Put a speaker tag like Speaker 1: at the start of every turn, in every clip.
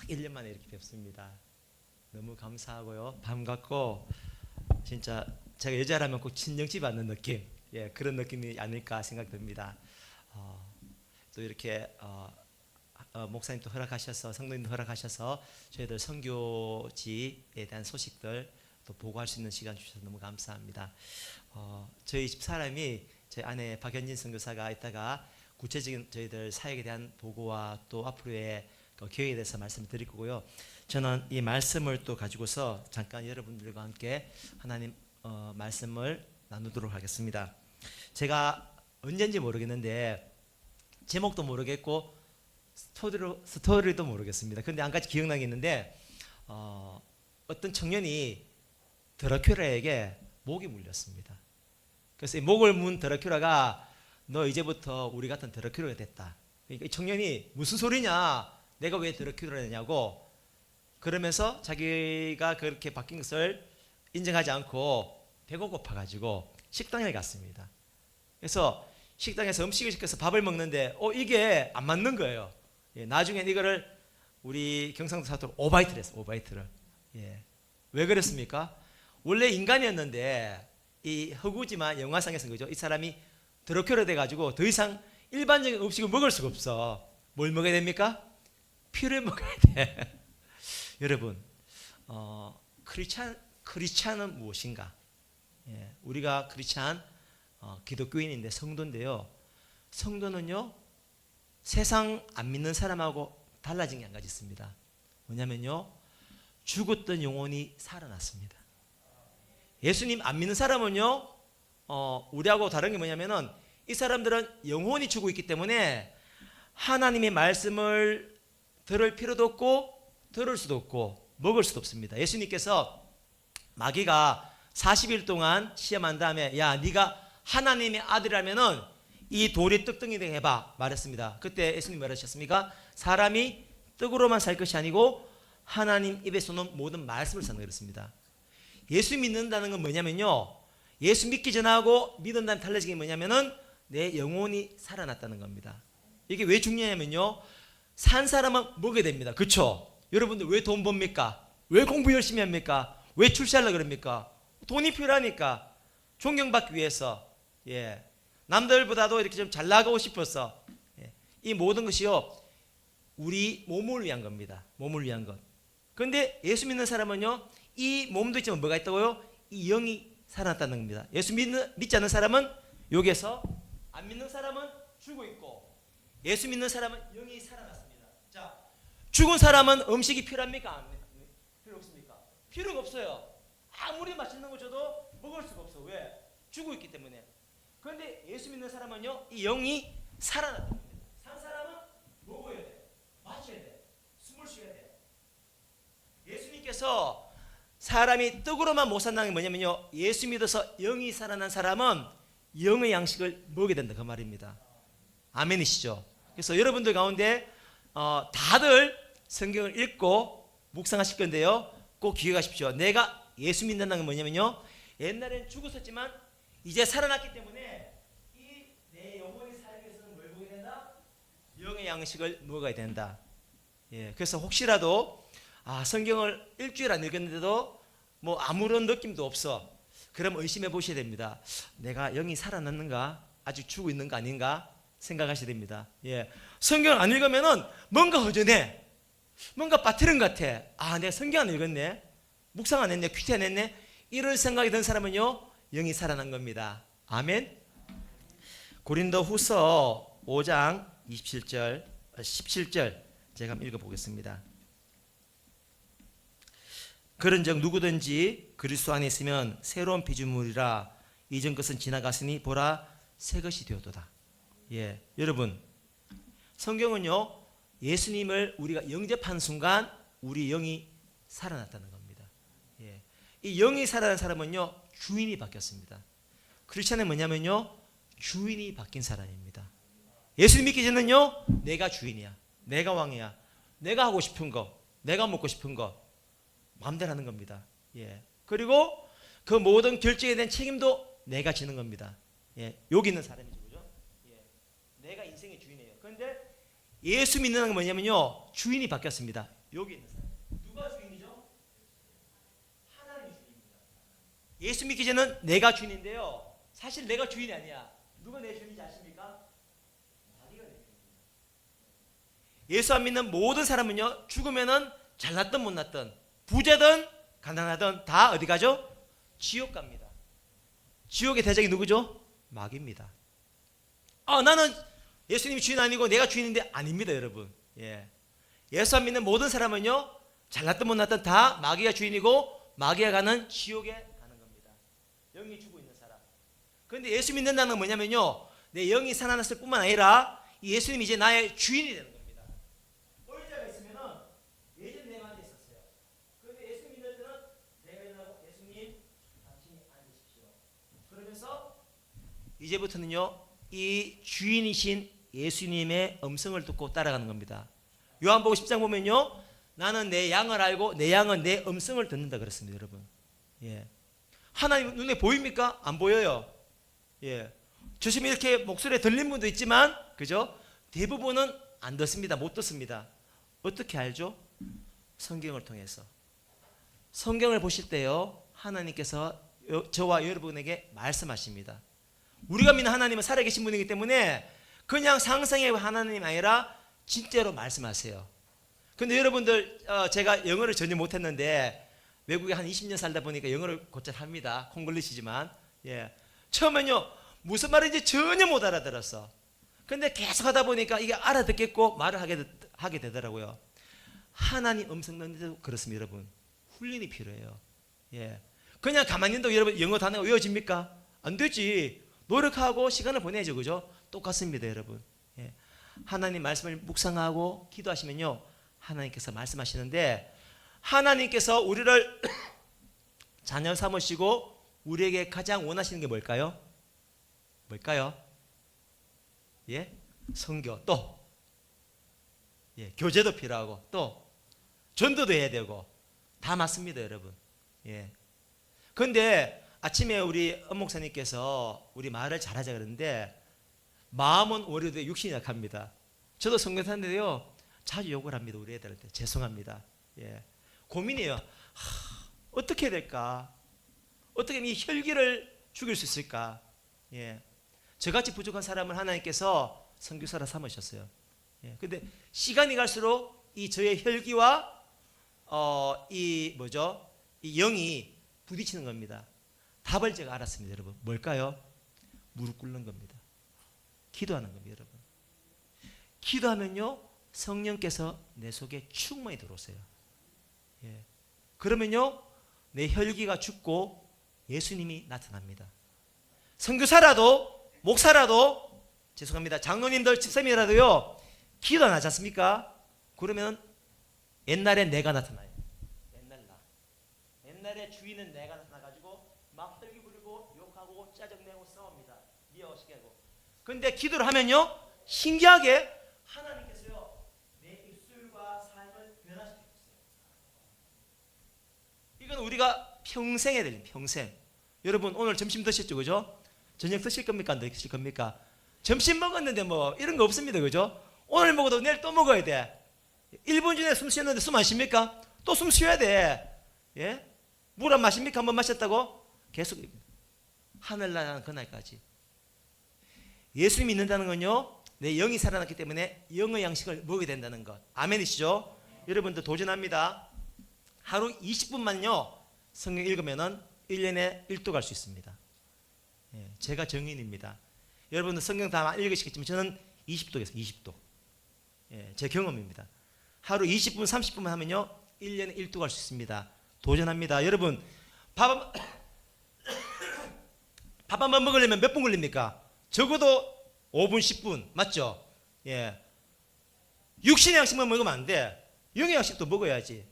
Speaker 1: 1년 만에 이렇게 뵙습니다. 너무 감사하고요. 반갑고 진짜 제가 여자라면 꼭 친정집 받는 느낌, 예, 그런 느낌이 아닐까 생각됩니다. 또 이렇게 목사님도 허락하셔서 성도님도 허락하셔서 저희들 선교지에 대한 소식들 또 보고할 수 있는 시간 주셔서 너무 감사합니다. 저희 집 사람이 저희 아내 박현진 선교사가 이따가 구체적인 저희들 사역에 대한 보고와 또 앞으로의 그 계획에 대해서 말씀을 드릴 거고요. 저는 이 말씀을 또 가지고서 잠깐 여러분들과 함께 하나님 말씀을 나누도록 하겠습니다. 제가 언제인지 모르겠는데 제목도 모르겠고 스토리도 모르겠습니다. 근데 한 가지 기억나는 게 있는데 어떤 청년이 드라큘라에게 목이 물렸습니다. 그래서 이 목을 문 드라큘라가 너 이제부터 우리 같은 드라큘라가 됐다. 그러니까 이 청년이 무슨 소리냐, 내가 왜 드라큘라냐고 그러면서 자기가 그렇게 바뀐 것을 인정하지 않고 배가 고파가지고 식당에 갔습니다. 그래서 식당에서 음식을 시켜서 밥을 먹는데 이게 안 맞는 거예요. 예, 나중엔 이거를 우리 경상도 사투리로 오바이트를 했어요. 오바이트를. 예. 왜 그랬습니까? 원래 인간이었는데 이 허구지만 영화상에서 그죠? 이 사람이 드라큘라 돼가지고 더 이상 일반적인 음식을 먹을 수가 없어. 뭘 먹어야 됩니까? 피를 먹어야 돼. 여러분, 크리스찬은 무엇인가? 예, 우리가 크리스찬 기독교인인데 성도인데요. 성도는요, 세상 안 믿는 사람하고 달라진 게 한 가지 있습니다. 뭐냐면요, 죽었던 영혼이 살아났습니다. 예수님 안 믿는 사람은요, 우리하고 다른 게 뭐냐면은 이 사람들은 영혼이 죽어 있기 때문에 하나님의 말씀을 들을 필요도 없고 들을 수도 없고 먹을 수도 없습니다. 예수님께서 마귀가 40일 동안 시험한 다음에 야, 네가 하나님의 아들이라면은 이 돌이 떡덩이 되게 해봐 말했습니다. 그때 예수님 말하셨습니까? 사람이 떡으로만 살 것이 아니고 하나님 입에서 오는 모든 말씀을 사는 그랬습니다. 예수 믿는다는 건 뭐냐면요, 예수 믿기 전하고 믿은 다음에 달라진 게 뭐냐면은 내 영혼이 살아났다는 겁니다. 이게 왜 중요하냐면요, 산 사람은 먹어야 됩니다. 그렇죠? 여러분들 왜 돈 법니까? 왜 공부 열심히 합니까? 왜 출세하려고 그럽니까? 돈이 필요하니까, 존경받기 위해서, 예, 남들보다도 이렇게 좀 잘 나가고 싶어서, 예, 이 모든 것이요 우리 몸을 위한 겁니다. 몸을 위한 것. 그런데 예수 믿는 사람은요, 이 몸도 있지만 뭐가 있다고요? 이 영이 살아났다는 겁니다. 예수 믿지 않는 사람은 여기에서, 안 믿는 사람은 죽어 있고, 예수 믿는 사람은 영이 살아났습니다. 자, 죽은 사람은 음식이 필요합니까? 필요 없습니까? 필요가 없어요. 아무리 맛있는 거 줘도 먹을 수가 없어. 왜? 죽어 있기 때문에. 그런데 예수 믿는 사람은요, 이 영이 살아났다는 겁니다. 산 사람은 먹어야 돼, 마셔야 돼, 숨을 쉬어야 돼. 예수님께서 사람이 떡으로만 못 산다는 게 뭐냐면요, 예수 믿어서 영이 살아난 사람은 영의 양식을 먹게 된다, 그 말입니다. 아멘이시죠? 그래서 여러분들 가운데 다들 성경을 읽고 묵상하실 건데요, 꼭 기억하십시오. 내가 예수 믿는다는 건 뭐냐면요, 옛날엔 죽었었지만 이제 살아났기 때문에 이 내 영혼이 살기 위해서는 뭘 먹어야 된다? 영의 양식을 먹어야 된다. 예, 그래서 혹시라도 성경을 일주일 안 읽었는데도 뭐 아무런 느낌도 없어, 그럼 의심해 보셔야 됩니다. 내가 영이 살아났는가? 아직 죽어 있는 거 아닌가? 생각하셔야 됩니다. 예, 성경을 안 읽으면은 뭔가 허전해, 뭔가 빠뜨린 것 같아. 내가 성경 안 읽었네, 묵상 안 했네, 큐티 안 했네, 이런 생각이 든 사람은요, 영이 살아난 겁니다. 아멘. 고린도 후서 5장 17절 제가 한번 읽어보겠습니다. 그런즉 누구든지 그리스도 안에 있으면 새로운 피조물이라, 이전 것은 지나갔으니 보라 새 것이 되었도다. 예, 여러분, 성경은요, 예수님을 우리가 영접한 순간 우리 영이 살아났다는 겁니다. 예, 이 영이 살아난 사람은요, 주인이 바뀌었습니다. 크리스천은 뭐냐면요, 주인이 바뀐 사람입니다. 예수님 믿기 전에는요, 내가 주인이야, 내가 왕이야, 내가 하고 싶은 거, 내가 먹고 싶은 거 마음대로 하는 겁니다. 예, 그리고 그 모든 결정에 대한 책임도 내가 지는 겁니다. 예, 여기 있는 사람이죠, 그죠? 예, 내가 인생의 주인이에요. 그런데 예수 믿는 건 뭐냐면요, 주인이 바뀌었습니다. 여기 있는 사람. 누가 주인이죠? 하나님이 주인입니다. 예수 믿기 전에는 내가 주인인데요, 사실 내가 주인이 아니야. 누가 내 주인인지 아십니까? 마귀가 내 주인입니다. 예수 안 믿는 모든 사람은요, 죽으면은 잘났든 못났든, 부자든 가난하든 다 어디 가죠? 지옥 갑니다. 지옥의 대적이 누구죠? 마귀입니다. 나는 예수님이 주인 아니고 내가 주인인데, 아닙니다, 여러분. 예수 안 믿는 모든 사람은요, 잘났든 못났든 다 마귀가 주인이고 마귀가 가는 지옥에 가는 겁니다. 영이 주고 있는 사람. 그런데 예수 믿는다는 건 뭐냐면요, 내 영이 살아났을 뿐만 아니라 이 예수님이 이제 나의 주인이 되는 겁니다. 의자가 있으면은 예전 내가 앉아 있었어요. 그런데 예수 믿는 때는 내가 일어나고, 예수님 당신이 앉으십시오. 그러면서 이제부터는요, 이 주인이신 예수님의 음성을 듣고 따라가는 겁니다. 요한복음 10장 보면요, 나는 내 양을 알고 내 양은 내 음성을 듣는다 그랬습니다, 여러분. 하나님 눈에 보입니까? 안 보여요. 조심히 이렇게 목소리에 들린 분도 있지만, 그죠? 대부분은 안 듣습니다. 못 듣습니다. 어떻게 알죠? 성경을 통해서. 성경을 보실 때요, 하나님께서 저와 여러분에게 말씀하십니다. 우리가 믿는 하나님은 살아계신 분이기 때문에 그냥 상상의 하나님이 아니라 진짜로 말씀하세요. 근데 여러분들, 제가 영어를 전혀 못했는데 외국에 한 20년 살다 보니까 영어를 곧잘 합니다. 콩글리시지만. 처음엔요, 무슨 말인지 전혀 못 알아들었어. 근데 계속 하다 보니까 이게 알아듣겠고 말을 하게 되더라고요. 하나님 음성 듣는 데도 그렇습니다, 여러분. 훈련이 필요해요. 그냥 가만히 있는다고 여러분 영어 단어가 외워집니까? 안 되지. 노력하고 시간을 보내죠, 그죠? 똑같습니다, 여러분. 하나님 말씀을 묵상하고 기도하시면요, 하나님께서 말씀하시는데, 하나님께서 우리를 자녀 삼으시고 우리에게 가장 원하시는 게 뭘까요? 뭘까요? 선교, 또 교제도 필요하고, 또 전도도 해야 되고, 다 맞습니다, 여러분. 그런데 아침에 우리 엄목사님께서 우리 말을 잘하자 그러는데, 마음은 오래도 육신이 약합니다. 저도 성경하는데요, 자주 욕을 합니다, 우리 애들한테. 죄송합니다. 고민이에요. 어떻게 해야 될까? 어떻게 이 혈기를 죽일 수 있을까? 저같이 부족한 사람을 하나님께서 선교사라 삼으셨어요. 근데 시간이 갈수록 이 저의 혈기와 이 영이 부딪히는 겁니다. 답을 제가 알았습니다, 여러분. 뭘까요? 무릎 꿇는 겁니다. 기도하는 겁니다, 여러분. 기도하면요, 성령께서 내 속에 충만히 들어오세요. 그러면요, 내 혈기가 죽고 예수님이 나타납니다. 선교사라도, 목사라도, 죄송합니다, 장로님들, 집사님이라도요, 기도 안 하지 않습니까? 그러면 옛날에 내가 나타나요. 옛날에 주인은 내가 나타나가지고 막 혈기 부리고 욕하고 짜증내고 싸웁니다. 미워시게 하고. 근데 기도를 하면요, 신기하게 하나님께서요, 내 입술과 삶을 변화시키고 있어요. 이건 우리가 평생 해야 돼요, 평생. 여러분, 오늘 점심 드셨죠, 그죠? 저녁 드실 겁니까? 안 드실 겁니까? 점심 먹었는데 뭐 이런 거 없습니다, 그죠? 오늘 먹어도 내일 또 먹어야 돼. 1분 전에 숨 쉬었는데 숨 안 쉽니까? 또 숨 쉬어야 돼. 물 안 마십니까? 한 번 마셨다고? 계속 하늘 나라는 그날까지. 예수 믿는다는 건요, 내 영이 살아났기 때문에 영의 양식을 먹어야 된다는 것. 아멘이시죠? 여러분들 도전합니다. 하루 20분만요 성경 읽으면은 1년에 1도 갈 수 있습니다. 제가 정인입니다. 여러분들 성경 다 읽으시겠지만 저는 20도였어요. 20도. 제 경험입니다. 하루 20분 30분만 하면요 1년에 1도 갈 수 있습니다. 도전합니다. 여러분, 밥 한 번 먹으려면 몇 분 걸립니까? 적어도 5분 10분 맞죠? 육신의 양식만 먹으면 안 돼. 영의 양식도 먹어야지.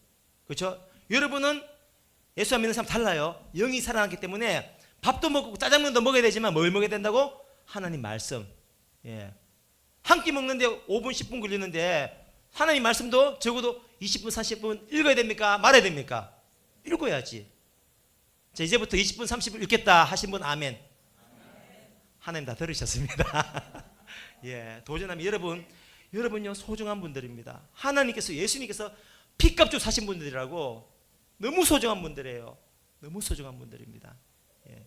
Speaker 1: 그렇죠? 여러분은 예수 안 믿는 사람 달라요. 영이 살아났기 때문에 밥도 먹고 짜장면도 먹어야 되지만 뭘 먹어야 된다고? 하나님 말씀. 한 끼 먹는데 5분 10분 걸리는데 하나님 말씀도 적어도 20분 30분 읽어야 됩니까? 말해야 됩니까? 읽어야지. 자, 이제부터 20분 30분 읽겠다 하신 분 아멘. 하나님 다 들으셨습니다. 도전하면 여러분 여러분요, 소중한 분들입니다. 하나님께서, 예수님께서 피값 주고 사신 분들이라고. 너무 소중한 분들이에요. 너무 소중한 분들입니다. 예.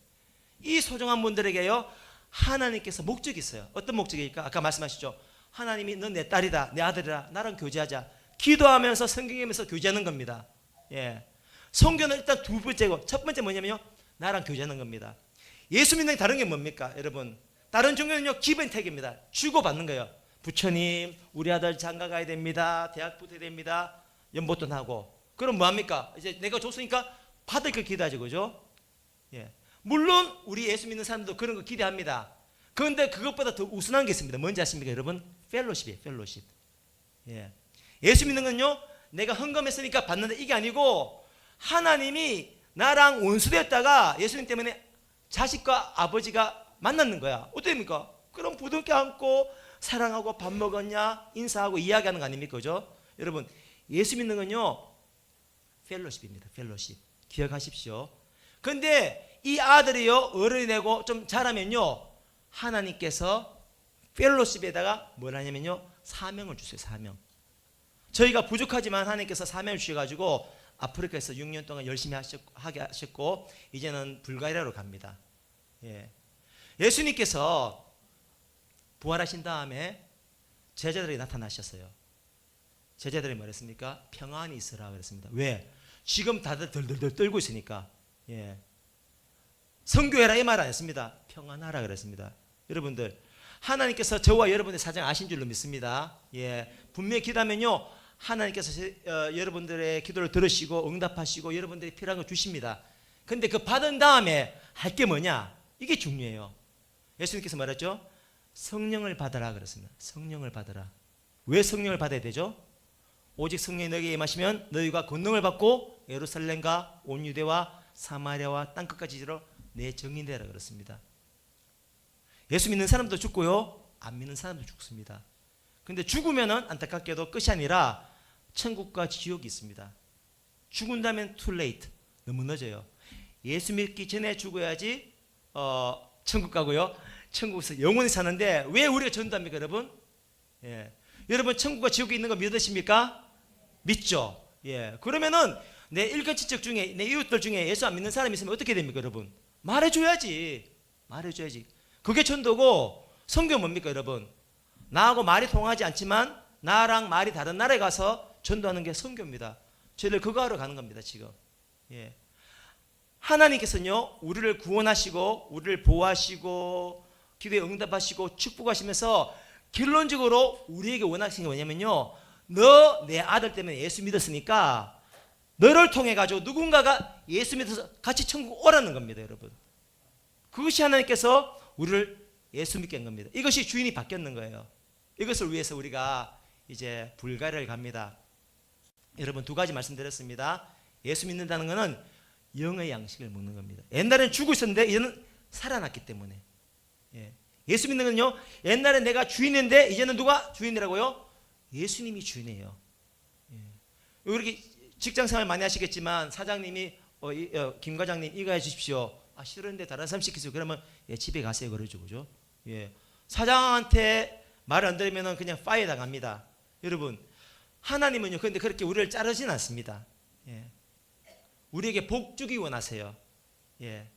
Speaker 1: 이 소중한 분들에게요, 하나님께서 목적이 있어요. 어떤 목적일까? 아까 말씀하셨죠. 하나님이 넌 내 딸이다, 내 아들이다, 나랑 교제하자. 기도하면서 성경하면서 교제하는 겁니다. 예. 성경은 일단 두 번째고, 첫 번째 뭐냐면요, 나랑 교제하는 겁니다. 예수 믿는 게 다른 게 뭡니까, 여러분? 다른 종교는요, 기본택입니다. 주고받는 거예요. 부처님, 우리 아들 장가 가야 됩니다. 대학 붙어야 됩니다. 연보돈 하고. 그럼 뭐합니까? 이제 내가 줬으니까 받을 걸 기대하죠, 그죠? 예. 물론 우리 예수 믿는 사람도 그런 거 기대합니다. 그런데 그것보다 더 우선한 게 있습니다. 뭔지 아십니까, 여러분? 펠로십이에요, 펠로십. 예. 예수 믿는 건요, 내가 헌금했으니까 받는다, 이게 아니고, 하나님이 나랑 원수되었다가 예수님 때문에 자식과 아버지가 만났는 거야. 어떻습니까? 그럼 부둥켜 안고 사랑하고 밥 먹었냐, 인사하고 이야기하는 거 아닙니까, 그죠? 여러분, 예수 믿는 건요, 펠로십입니다. 펠로십. 기억하십시오. 근데 이 아들이요, 어른이 되고 좀 자라면요, 하나님께서 펠로십에다가 뭘 하냐면요, 사명을 주세요. 사명. 저희가 부족하지만 하나님께서 사명을 주셔가지고 아프리카에서 6년 동안 열심히 하게 하셨고, 이제는 불가리아로 갑니다. 예. 예수님께서 부활하신 다음에 제자들이 나타나셨어요. 제자들이 뭐랬습니까? 평안히 있으라 그랬습니다. 왜? 지금 다들 덜덜덜 떨고 있으니까. 예. 선교해라 이 말 안 했습니다. 평안하라 그랬습니다. 여러분들, 하나님께서 저와 여러분의 사정 아신 줄로 믿습니다. 예. 분명히 기도하면요, 하나님께서 여러분들의 기도를 들으시고 응답하시고 여러분들이 필요한 거 주십니다. 근데 그 받은 다음에 할 게 뭐냐? 이게 중요해요. 예수님께서 말했죠? 성령을 받아라 그랬습니다. 성령을 받아라. 왜 성령을 받아야 되죠? 오직 성령이 너희에게 임하시면 너희가 권능을 받고 예루살렘과 온 유대와 사마리아와 땅끝까지 이르러 내 증인 되라 그렇습니다. 예수 믿는 사람도 죽고요, 안 믿는 사람도 죽습니다. 근데 죽으면은 안타깝게도 끝이 아니라 천국과 지옥이 있습니다. 죽은다면 too late, 너무 늦어요. 예수 믿기 전에 죽어야지 천국 가고요, 천국에서 영원히 사는데 왜 우리가 전도합니까, 여러분? 예. 여러분, 천국과 지옥이 있는 거 믿으십니까? 믿죠. 예. 그러면은 내 일가친척 중에, 내 이웃들 중에 예수 안 믿는 사람이 있으면 어떻게 됩니까, 여러분? 말해줘야지. 말해줘야지. 그게 전도고, 성경 뭡니까, 여러분? 나하고 말이 통하지 않지만 나랑 말이 다른 나라에 가서 전도하는 게 선교입니다. 저희들 그거 하러 가는 겁니다, 지금. 예. 하나님께서는요, 우리를 구원하시고 우리를 보호하시고 기도에 응답하시고 축복하시면서 결론적으로 우리에게 원하시는 게 뭐냐면요, 너 내 아들 때문에 예수 믿었으니까 너를 통해 가지고 누군가가 예수 믿어서 같이 천국 오라는 겁니다, 여러분. 그것이 하나님께서 우리를 예수 믿게 한 겁니다. 이것이 주인이 바뀌었는 거예요. 이것을 위해서 우리가 이제 불가리아를 갑니다. 여러분, 두 가지 말씀드렸습니다. 예수 믿는다는 것은 영의 양식을 먹는 겁니다. 옛날에는 죽고 있었는데 이제는 살아났기 때문에. 예. 예수 믿는 건요, 옛날에 내가 주인인데 이제는 누가 주인이라고요? 예수님이 주인이에요. 예. 이렇게 직장생활 많이 하시겠지만 사장님이 김 과장님 이거 해주십시오. 아, 싫은데 다른 사람 시키세요. 그러면 예, 집에 가세요 그러죠, 그죠? 예. 사장한테 말을 안 들으면 그냥 파이어 당합니다. 여러분, 하나님은요, 근데 그렇게 우리를 자르진 않습니다. 예. 우리에게 복 주기 원하세요. 예.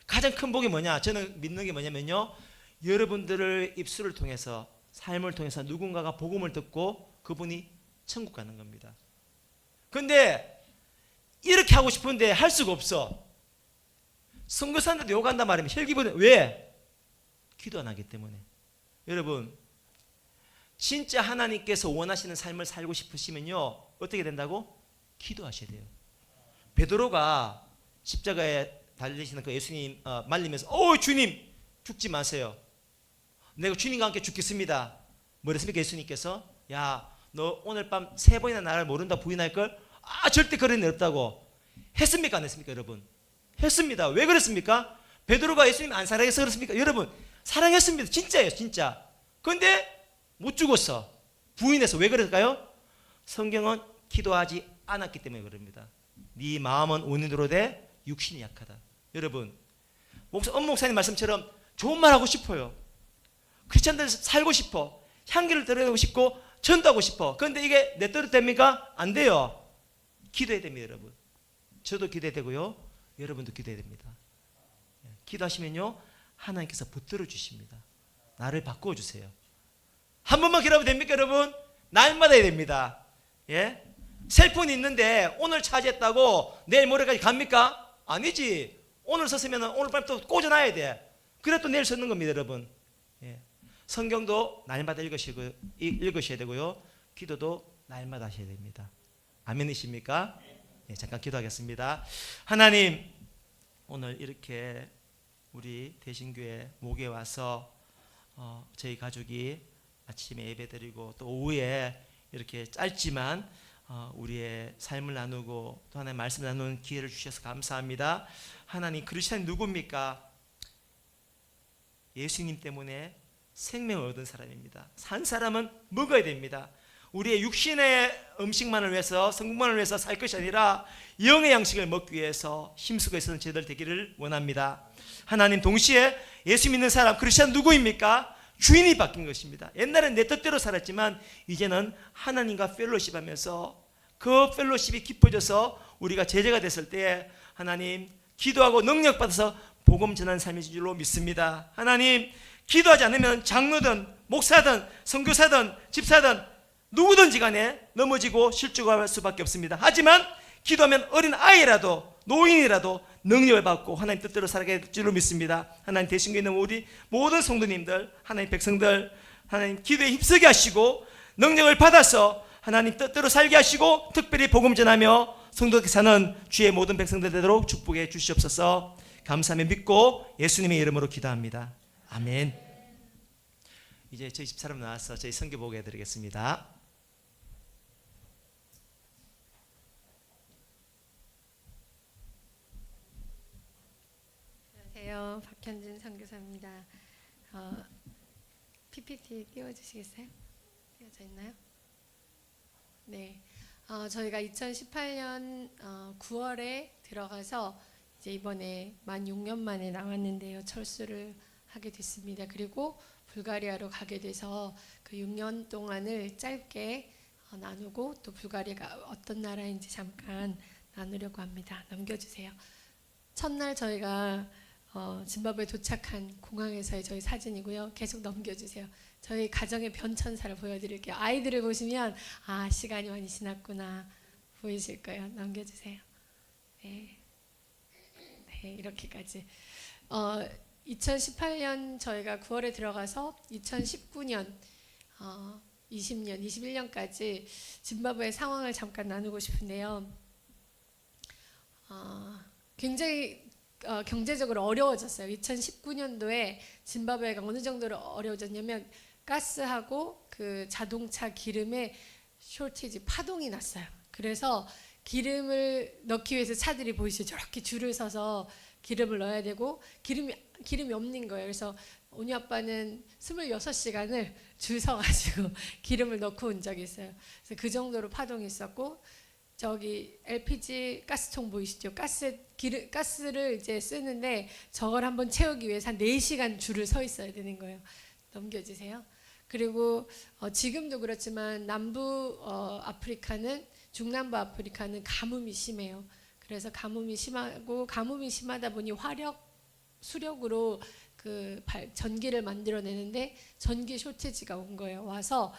Speaker 1: 가장 큰 복이 뭐냐? 저는 믿는 게 뭐냐면요, 여러분들을 입술을 통해서, 삶을 통해서 누군가가 복음을 듣고 그분이 천국 가는 겁니다. 근데 이렇게 하고 싶은데 할 수가 없어. 선교사님들도 욕한단 말입니다. 혈기보다. 왜? 기도 안 하기 때문에. 여러분, 진짜 하나님께서 원하시는 삶을 살고 싶으시면요, 어떻게 된다고? 기도하셔야 돼요. 베드로가 십자가에 달리시는 그 예수님 말리면서 주님 죽지 마세요. 내가 주님과 함께 죽겠습니다. 뭐랬습니까? 예수님께서 야, 너 오늘 밤 3번이나 나를 모른다 부인할걸? 절대 그런 일 없다고. 했습니까? 안 했습니까, 여러분? 했습니다. 왜 그랬습니까? 베드로가 예수님 안 사랑해서 그렇습니까? 여러분, 사랑했습니다. 진짜예요, 진짜. 그런데 못 죽었어. 부인해서. 왜 그럴까요? 성경은 기도하지 않았기 때문에 그럽니다. 네 마음은 온유로 돼 육신이 약하다. 여러분, 엄 목사님 말씀처럼 좋은 말 하고 싶어요. 크리스천들 살고 싶어. 향기를 드러내고 싶고 전도하고 싶어. 그런데 이게 내 뜻대로 됩니까? 안 돼요. 기도해야 됩니다, 여러분. 저도 기도해야 되고요. 여러분도 기도해야 됩니다. 기도하시면요, 하나님께서 붙들어 주십니다. 나를 바꾸어 주세요. 한 번만 기도하면 됩니까, 여러분? 날마다 해야 됩니다. 예? 셀폰이 있는데 오늘 차지했다고 내일 모레까지 갑니까? 아니지. 오늘 썼으면 오늘 밤 또 꽂아놔야 돼. 그래 또 내일 썼는 겁니다, 여러분. 예. 성경도 날마다 읽으셔야 되고요. 기도도 날마다 하셔야 됩니다. 아멘이십니까? 예, 잠깐 기도하겠습니다. 하나님, 오늘 이렇게 우리 대신교회 목에 와서 저희 가족이 아침에 예배드리고 또 오후에 이렇게 짧지만 우리의 삶을 나누고 또 하나님 말씀을 나누는 기회를 주셔서 감사합니다. 하나님, 크리스찬이 누굽니까? 예수님 때문에 생명을 얻은 사람입니다. 산 사람은 먹어야 됩니다. 우리의 육신의 음식만을 위해서, 성공만을 위해서 살 것이 아니라 영의 양식을 먹기 위해서 힘쓰고 있는 저희들 되기를 원합니다. 하나님, 동시에 예수 믿는 사람, 크리스찬 누구입니까? 주인이 바뀐 것입니다. 옛날엔 내 뜻대로 살았지만 이제는 하나님과 펠로십 하면서 그 펠로십이 깊어져서 우리가 제자가 됐을 때 하나님, 기도하고 능력 받아서 복음 전하는 삶인 줄로 믿습니다. 하나님, 기도하지 않으면 장로든 목사든 선교사든 집사든 누구든지 간에 넘어지고 실족할 수밖에 없습니다. 하지만 기도하면 어린 아이라도 노인이라도 능력을 받고 하나님 뜻대로 살게 될 줄로 믿습니다. 하나님, 대신교에 있는 우리 모든 성도님들, 하나님 백성들, 하나님 기도에 힘쓰게 하시고 능력을 받아서 하나님 뜻대로 살게 하시고 특별히 복음 전하며 성도께 사는 주의 모든 백성들 되도록 축복해 주시옵소서. 감사하며 믿고 예수님의 이름으로 기도합니다. 아멘. 이제 저희 집사람 나와서 저희 선교 보게 해드리겠습니다.
Speaker 2: 안녕하세요. 박현진 선교사입니다. PPT 띄워주시겠어요? 띄워져 있나요? 네. 저희가 2018년 9월에 들어가서 이제 이번에 만 6년 만에 나왔는데요. 철수를 하게 됐습니다. 그리고 불가리아로 가게 돼서 그 6년 동안을 짧게 나누고 또 불가리아가 어떤 나라인지 잠깐 나누려고 합니다. 넘겨주세요. 첫날 저희가 짐바브웨 도착한 공항에서의 저희 사진이고요. 계속 넘겨주세요. 저희 가정의 변천사를 보여드릴게요. 아이들을 보시면 시간이 많이 지났구나 보이실 거예요. 넘겨주세요. 네, 이렇게까지. 2018년 저희가 9월에 들어가서 2019년 20년, 21년까지 짐바브웨 상황을 잠깐 나누고 싶은데요. 굉장히 경제적으로 어려워졌어요. 2019년도에 짐바브웨가 어느 정도로 어려워졌냐면 가스하고 그 자동차 기름에 쇼티지 파동이 났어요. 그래서 기름을 넣기 위해서 차들이 보이시죠? 저렇게 줄을 서서 기름을 넣어야 되고 기름이 없는 거예요. 그래서 온유 아빠는 26시간을 줄 서가지고 기름을 넣고 온 적이 있어요. 그래서 그 정도로 파동이 있었고, 저기 LPG 가스통 보이시죠? 가스를 이제 쓰는데 저걸 한번 채우기 위해서 한 4시간 줄을 서 있어야 되는 거예요. 넘겨주세요. 그리고 지금도 그렇지만 남부 아프리카는, 중남부 아프리카는 가뭄이 심해요. 그래서 가뭄이 심하고, 가뭄이 심하다 보니 수력으로 그 전기를 만들어내는데 전기 쇼티지가 온 거예요. 와서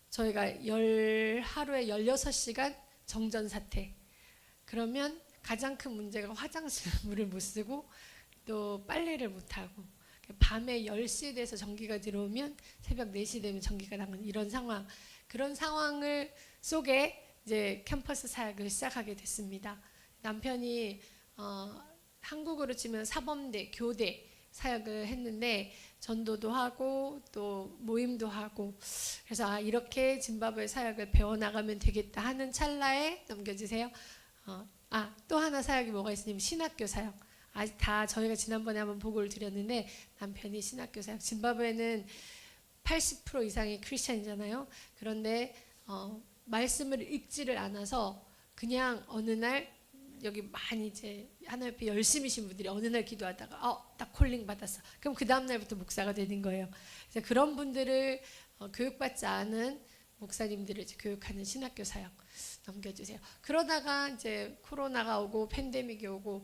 Speaker 2: 저희가 하루에 16시간 정전 사태. 그러면 가장 큰 문제가 화장실 물을 못 쓰고 또 빨래를 못 하고, 밤에 10시 돼서 전기가 들어오면 새벽 4시 되면 전기가 나가는 이런 상황. 그런 상황을 속에 이제 캠퍼스 사역을 시작하게 됐습니다. 남편이 한국으로 치면 사범대, 교대 사역을 했는데 전도도 하고 또 모임도 하고, 그래서 이렇게 짐바브웨 사역을 배워나가면 되겠다 하는 찰나에, 넘겨주세요. 또 하나 사역이 뭐가 있으냐면 신학교 사역. 다 저희가 지난번에 한번 보고를 드렸는데 남편이 신학교 사역. 짐바브웨는 80% 이상이 크리스찬이잖아요. 그런데 말씀을 읽지를 않아서 그냥 어느 날, 여기 많이 이제 하나님 앞에 열심히신 분들이 어느 날 기도하다가 딱 콜링 받았어. 그럼 그 다음 날부터 목사가 되는 거예요. 그래서 그런 분들을 교육받지 않은 목사님들을 이제 교육하는 신학교 사역 넘겨주세요. 그러다가 이제 코로나가 오고 팬데믹이 오고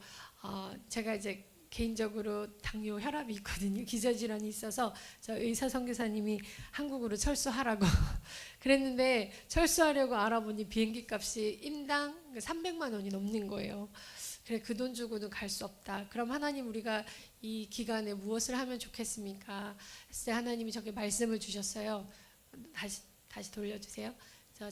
Speaker 2: 제가 이제 개인적으로 당뇨 혈압이 있거든요. 기저질환이 있어서 저 의사 선교사님이 한국으로 철수하라고 그랬는데 철수하려고 알아보니 비행기 값이 인당 300만 원이 넘는 거예요. 그래 그 돈 주고는 갈 수 없다. 그럼 하나님 우리가 이 기간에 무엇을 하면 좋겠습니까? 했을 때 하나님이 저게 말씀을 주셨어요. 다시 돌려주세요.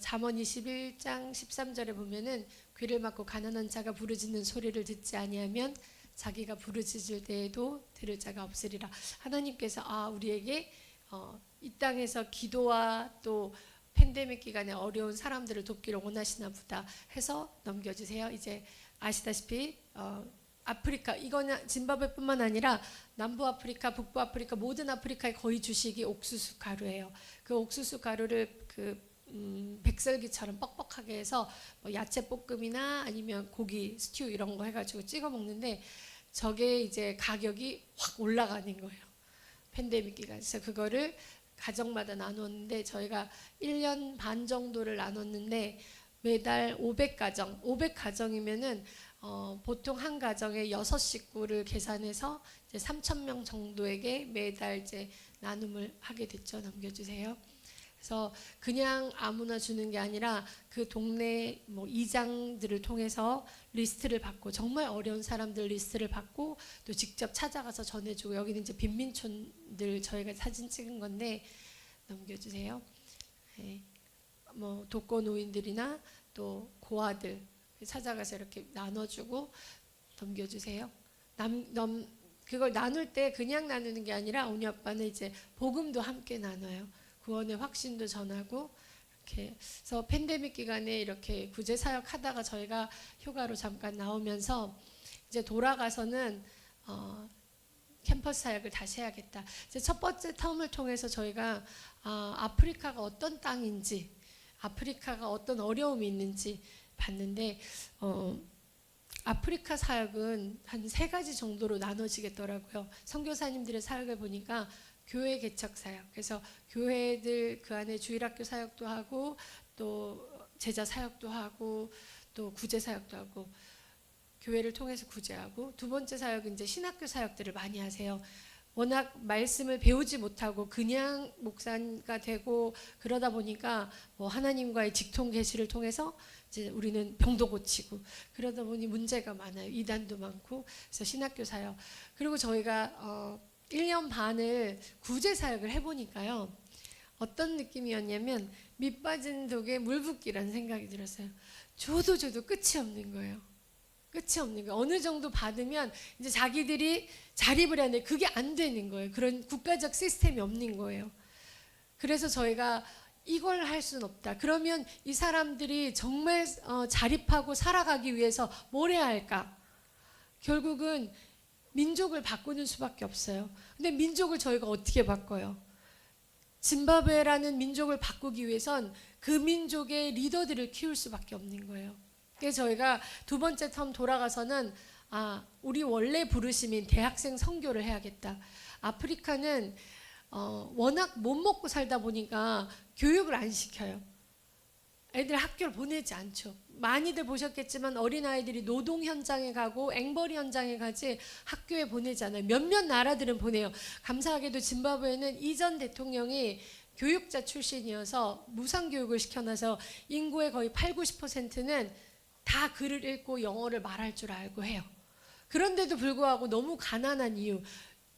Speaker 2: 잠언 21장 13절에 보면은 귀를 막고 가난한 자가 부르짖는 소리를 듣지 아니하면 자기가 부르짖을 때에도 들을 자가 없으리라. 하나님께서 우리에게 이 땅에서 기도와 또 팬데믹 기간에 어려운 사람들을 돕기를 원하시나 보다 해서 넘겨주세요. 이제 아시다시피 아프리카 이거는 짐바브웨뿐만 아니라 남부 아프리카, 북부 아프리카 모든 아프리카의 거의 주식이 옥수수 가루예요. 그 옥수수 가루를 백설기처럼 뻑뻑하게 해서 뭐 야채 볶음이나 아니면 고기 스튜 이런 거 해가지고 찍어 먹는데 저게 이제 가격이 확 올라가는 거예요. 팬데믹 기간. 그래서 그거를 가정마다 나눴는데 저희가 1년 반 정도를 나눴는데 매달 500가정, 500가정이면은 보통 한 가정에 6식구를 계산해서 이제 3,000명 정도에게 매달 이제 나눔을 하게 됐죠. 넘겨주세요. 그래서 그냥 아무나 주는 게 아니라 그 동네 뭐 이장들을 통해서 리스트를 받고 정말 어려운 사람들 리스트를 받고 또 직접 찾아가서 전해주고 여기는 이제 빈민촌들 저희가 사진 찍은 건데 넘겨주세요. 네. 뭐 독거노인들이나 또 고아들 찾아가서 이렇게 나눠주고 넘겨주세요. 그걸 나눌 때 그냥 나누는 게 아니라 오니 아빠는 이제 복음도 함께 나눠요. 구원의 확신도 전하고 이렇게 해서 팬데믹 기간에 이렇게 구제 사역 하다가 저희가 휴가로 잠깐 나오면서 이제 돌아가서는 캠퍼스 사역을 다시 해야겠다. 이제 첫 번째 텀을 통해서 저희가 아프리카가 어떤 땅인지, 아프리카가 어떤 어려움이 있는지 봤는데 아프리카 사역은 한 3가지 정도로 나눠지겠더라고요. 선교사님들의 사역을 보니까 교회 개척 사역, 그래서 교회들 그 안에 주일학교 사역도 하고 또 제자 사역도 하고 또 구제 사역도 하고 교회를 통해서 구제하고 두 번째 사역은 이제 신학교 사역들을 많이 하세요. 워낙 말씀을 배우지 못하고 그냥 목사가 되고 그러다 보니까 뭐 하나님과의 직통 계시를 통해서 이제 우리는 병도 고치고 그러다 보니 문제가 많아요. 이단도 많고 그래서 신학교 사역 그리고 저희가 1년 반을 구제 사역을 해보니까요. 어떤 느낌이었냐면 밑 빠진 독에 물 붓기라는 생각이 들었어요. 줘도 끝이 없는 거예요. 끝이 없는 거예요. 어느 정도 받으면 이제 자기들이 자립을 해야 돼. 그게 안 되는 거예요. 그런 국가적 시스템이 없는 거예요. 그래서 저희가 이걸 할 수는 없다. 그러면 이 사람들이 정말 자립하고 살아가기 위해서 뭘 해야 할까? 결국은 민족을 바꾸는 수밖에 없어요. 근데 민족을 저희가 어떻게 바꿔요? 짐바브웨라는 민족을 바꾸기 위해선 그 민족의 리더들을 키울 수밖에 없는 거예요. 그래서 저희가 두 번째 텀 돌아가서는 우리 원래 부르심인 대학생 선교를 해야겠다. 아프리카는 워낙 못 먹고 살다 보니까 교육을 안 시켜요. 애들 학교를 보내지 않죠. 많이들 보셨겠지만 어린아이들이 노동 현장에 가고 앵벌이 현장에 가지 학교에 보내지 않아요. 몇몇 나라들은 보내요. 감사하게도 짐바브웨는 이전 대통령이 교육자 출신이어서 무상교육을 시켜놔서 인구의 거의 80-90%는 다 글을 읽고 영어를 말할 줄 알고 해요. 그런데도 불구하고 너무 가난한 이유,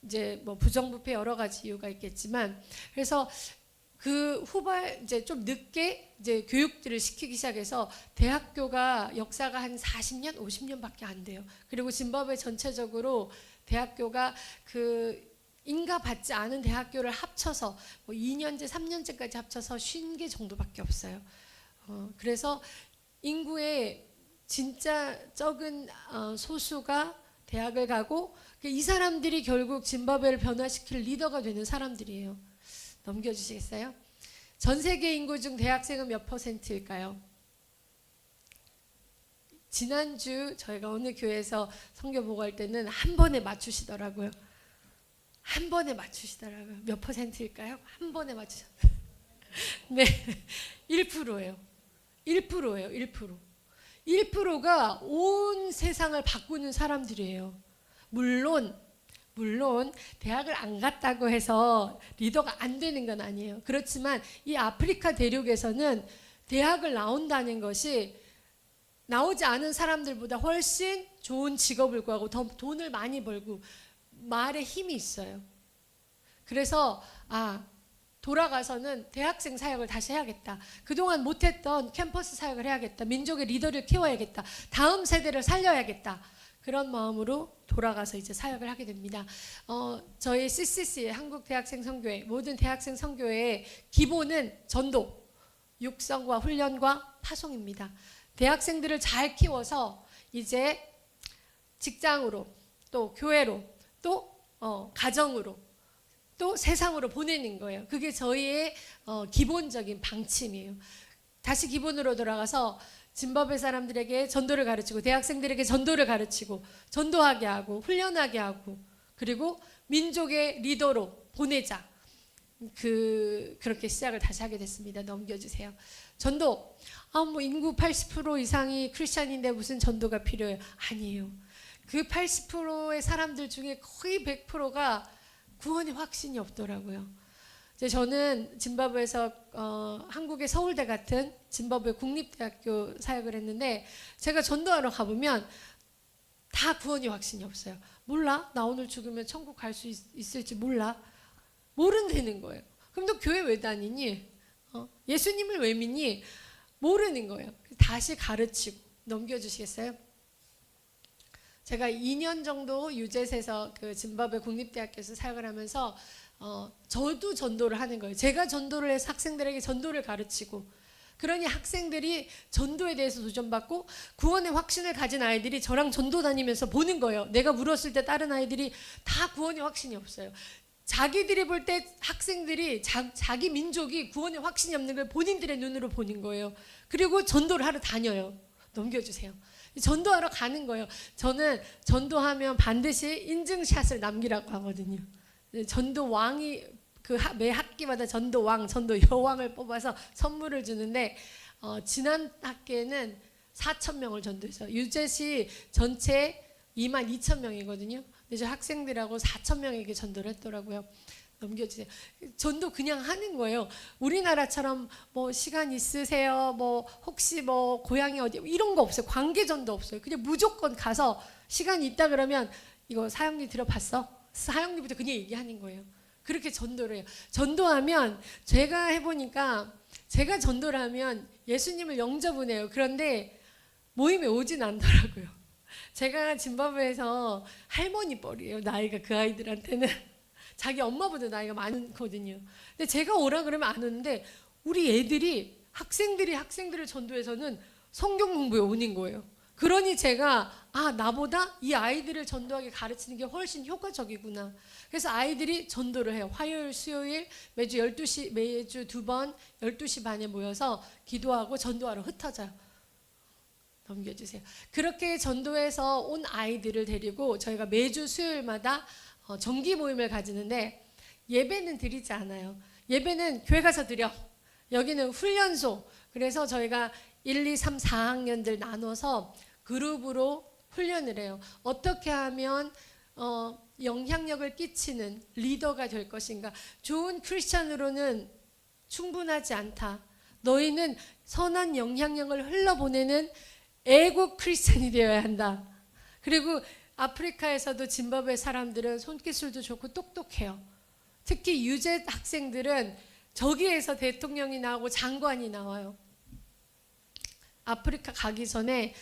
Speaker 2: 이제 뭐 부정부패 여러 가지 이유가 있겠지만, 그래서 그 이제 좀 늦게 이제 교육들을 시키기 시작해서 대학교가 역사가 한 40년, 50년밖에 안 돼요. 그리고 짐바브웨 전체적으로 대학교가 그 인가받지 않은 대학교를 합쳐서 뭐 2년제, 3년제까지 합쳐서 50개 정도밖에 없어요. 그래서 인구의 진짜 적은 소수가 대학을 가고 이 사람들이 결국 짐바브웨를 변화시킬 리더가 되는 사람들이에요. 넘겨주시겠어요? 전 세계 인구 중 대학생은 몇 %일까요? 지난주 저희가 어느 교회에서 선교 보고할 때는 한 번에 맞추시더라고요. 한 번에 맞추시더라고요. 몇 %일까요? 한 번에 맞추셨어요. 네, 1%예요. 1%예요. 1%. 1%가 온 세상을 바꾸는 사람들이에요. 물론 대학을 안 갔다고 해서 리더가 안 되는 건 아니에요. 그렇지만 이 아프리카 대륙에서는 대학을 나온다는 것이 나오지 않은 사람들보다 훨씬 좋은 직업을 구하고 더 돈을 많이 벌고 말에 힘이 있어요. 그래서 돌아가서는 대학생 사역을 다시 해야겠다. 그동안 못했던 캠퍼스 사역을 해야겠다. 민족의 리더를 키워야겠다. 다음 세대를 살려야겠다. 그런 마음으로 돌아가서 이제 사역을 하게 됩니다. 저희 CCC 한국대학생 선교회 모든 대학생 선교회의 기본은 전도, 육성과 훈련과 파송입니다. 대학생들을 잘 키워서 이제 직장으로 또 교회로 또 가정으로 또 세상으로 보내는 거예요. 그게 저희의 기본적인 방침이에요. 다시 기본으로 돌아가서 짐바브웨 사람들에게 전도를 가르치고 대학생들에게 전도를 가르치고 전도하게 하고 훈련하게 하고 그리고 민족의 리더로 보내자. 그렇게 시작을 다시 하게 됐습니다. 넘겨주세요. 전도. 뭐 인구 80% 이상이 크리스찬인데 무슨 전도가 필요해요? 아니에요. 그 80%의 사람들 중에 거의 100%가 구원의 확신이 없더라고요. 저는 짐바브웨에서 한국의 서울대 같은 짐바브웨 국립대학교 사역을 했는데 제가 전도하러 가보면 다 구원의 확신이 없어요. 몰라? 나 오늘 죽으면 천국 갈 수 있을지 몰라? 모른다는 거예요. 그럼 너 교회 왜 다니니? 예수님을 왜 믿니? 모르는 거예요. 다시 가르치고 넘겨주시겠어요? 제가 2년 정도 유젯에서 그 짐바브웨 국립대학교에서 사역을 하면서 저도 전도를 하는 거예요. 제가 전도를 해서 학생들에게 전도를 가르치고 그러니 학생들이 전도에 대해서 도전받고 구원의 확신을 가진 아이들이 저랑 전도 다니면서 보는 거예요. 내가 물었을 때 다른 아이들이 다 구원의 확신이 없어요. 자기들이 볼 때 학생들이 자기 민족이 구원의 확신이 없는 걸 본인들의 눈으로 보는 거예요. 그리고 전도를 하러 다녀요. 넘겨주세요. 전도하러 가는 거예요. 저는 전도하면 반드시 인증샷을 남기라고 하거든요. 전도 왕이 매 학기마다 전도 왕, 전도 여왕을 뽑아서 선물을 주는데 지난 학기에는 4,000명을 전도해서 유젯이 전체 22,000명이거든요. 근데 저 학생들하고 4,000명에게 전도를 했더라고요. 넘겨주세요. 전도 그냥 하는 거예요. 우리나라처럼 뭐 시간 있으세요? 뭐 혹시 뭐 고향이 어디 이런 거 없어요. 관계전도 없어요. 그냥 무조건 가서 시간 있다 그러면 이거 사형리 들어봤어? 사형리부터 그냥 얘기하는 거예요. 그렇게 전도를 해요. 전도하면 제가 해보니까 제가 전도를 하면 예수님을 영접은 해요. 그런데 모임에 오진 않더라고요. 제가 짐바브웨에서 할머니 뻘이에요. 나이가 그 아이들한테는 자기 엄마보다 나이가 많거든요. 근데 제가 오라 그러면 안 오는데 우리 애들이 학생들을 전도해서는 성경 공부에 오는 거예요. 그러니 제가 나보다 이 아이들을 전도하게 가르치는 게 훨씬 효과적이구나. 그래서 아이들이 전도를 해요. 화요일, 수요일 매주 2번 12시 반에 모여서 기도하고 전도하러 흩어져요. 넘겨주세요. 그렇게 전도해서 온 아이들을 데리고 저희가 매주 수요일마다 정기 모임을 가지는데 예배는 드리지 않아요. 예배는 교회 가서 드려. 여기는 훈련소. 그래서 저희가 1, 2, 3, 4학년들 나눠서 그룹으로 훈련을 해요. 어떻게 하면 영향력을 끼치는 리더가 될 것인가. 좋은 크리스찬으로는 충분하지 않다. 너희는 선한 영향력을 흘러보내는 애국 크리스찬이 되어야 한다. 그리고 아프리카에서도 짐바브웨 사람들은 손기술도 좋고 똑똑해요. 특히 유젯 학생들은 저기에서 대통령이 나오고 장관이 나와요. 아프리카 가기 전에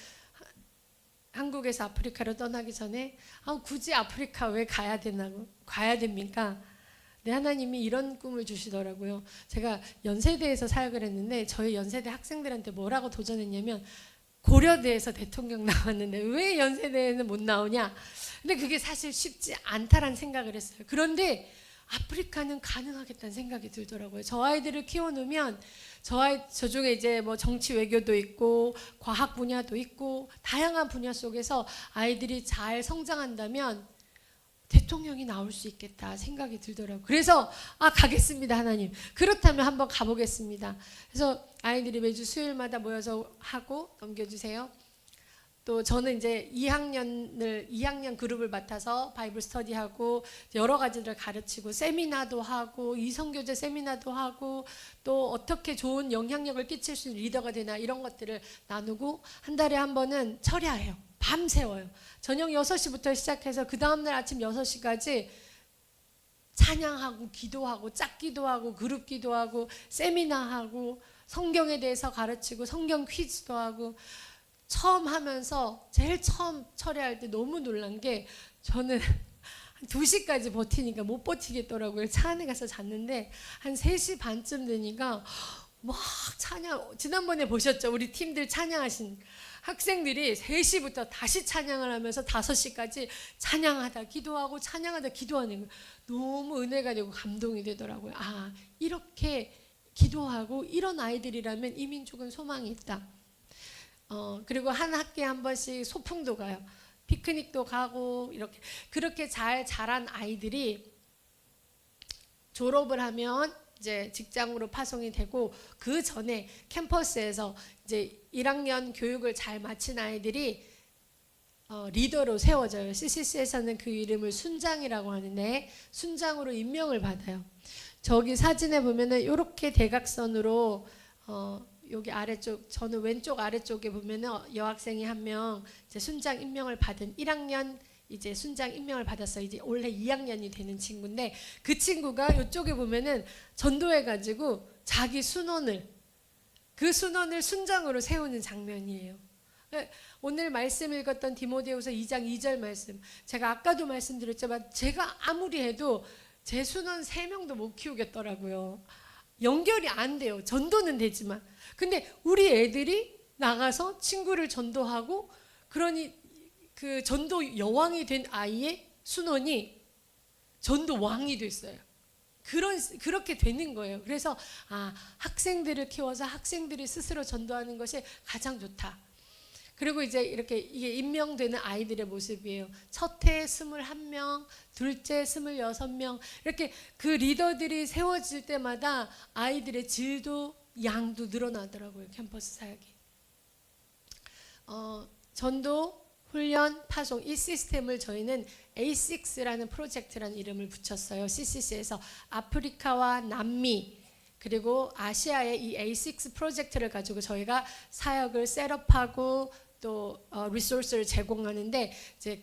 Speaker 2: 한국에서 아프리카로 떠나기 전에 굳이 아프리카 왜 가야 됩니까? 네, 하나님이 이런 꿈을 주시더라고요. 제가 연세대에서 사역을 했는데 저희 연세대 학생들한테 뭐라고 도전했냐면 고려대에서 대통령 나왔는데 왜 연세대에는 못 나오냐? 근데 그게 사실 쉽지 않다라는 생각을 했어요. 그런데 아프리카는 가능하겠다는 생각이 들더라고요. 저 아이들을 키워놓으면 저 중에 이제 뭐 정치 외교도 있고 과학 분야도 있고 다양한 분야 속에서 아이들이 잘 성장한다면 대통령이 나올 수 있겠다 생각이 들더라고요. 그래서 가겠습니다 하나님. 그렇다면 한번 가보겠습니다. 그래서 아이들이 매주 수요일마다 모여서 하고 넘겨주세요. 또 저는 이제 2학년 그룹을 맡아서 바이블 스터디하고 여러 가지를 가르치고 세미나도 하고 이성교제 세미나도 하고 또 어떻게 좋은 영향력을 끼칠 수 있는 리더가 되나 이런 것들을 나누고 한 달에 한 번은 철야해요. 밤새워요. 저녁 6시부터 시작해서 그 다음날 아침 6시까지 찬양하고 기도하고 짝기도하고 그룹 기도하고 세미나하고 성경에 대해서 가르치고 성경 퀴즈도 하고 처음 하면서 제일 처음 철회할 때 너무 놀란 게 저는 한 2시까지 버티니까 못 버티겠더라고요. 차 안에 가서 잤는데 한 3시 반쯤 되니까 막 찬양, 지난번에 보셨죠? 우리 팀들 찬양하신 학생들이 3시부터 다시 찬양을 하면서 5시까지 찬양하다 기도하고 찬양하다 기도하는 거예요. 너무 은혜가 되고 감동이 되더라고요. 이렇게 기도하고 이런 아이들이라면 이 민족은 소망이 있다. 그리고 한 학기에 한 번씩 소풍도 가요. 피크닉도 가고 이렇게 그렇게 잘 자란 아이들이 졸업을 하면 이제 직장으로 파송이 되고 그 전에 캠퍼스에서 이제 1학년 교육을 잘 마친 아이들이 리더로 세워져요. CCC에서는 그 이름을 순장이라고 하는데 순장으로 임명을 받아요. 저기 사진에 보면은 이렇게 대각선으로 여기 아래쪽 저는 왼쪽 아래쪽에 보면은 여학생이 한 명 이제 순장 임명을 받은 1학년 이제 순장 임명을 받았어요. 이제 원래 2학년이 되는 친구인데 그 친구가 이쪽에 보면은 전도해가지고 자기 순원을 그 순원을 순장으로 세우는 장면이에요. 오늘 말씀 읽었던 디모데후서 2장 2절 말씀 제가 아까도 말씀드렸지만 제가 아무리 해도 제 순원 3명도 못 키우겠더라고요. 연결이 안 돼요. 전도는 되지만 근데 우리 애들이 나가서 친구를 전도하고 그러니 그 전도 여왕이 된 아이의 순원이 전도 왕이 됐어요. 그렇게 되는 거예요. 그래서 학생들을 키워서 학생들이 스스로 전도하는 것이 가장 좋다. 그리고 이제 이렇게 이게 임명되는 아이들의 모습이에요. 첫해 21명, 둘째 26명 이렇게 그 리더들이 세워질 때마다 아이들의 질도 양도 늘어나더라고요. 캠퍼스 사역이. 전도, 훈련, 파송 이 시스템을 저희는 A6라는 프로젝트라는 이름을 붙였어요. CCC에서 아프리카와 남미 그리고 아시아의 이 A6 프로젝트를 가지고 저희가 사역을 셋업하고 또 리소스를 제공하는데 이제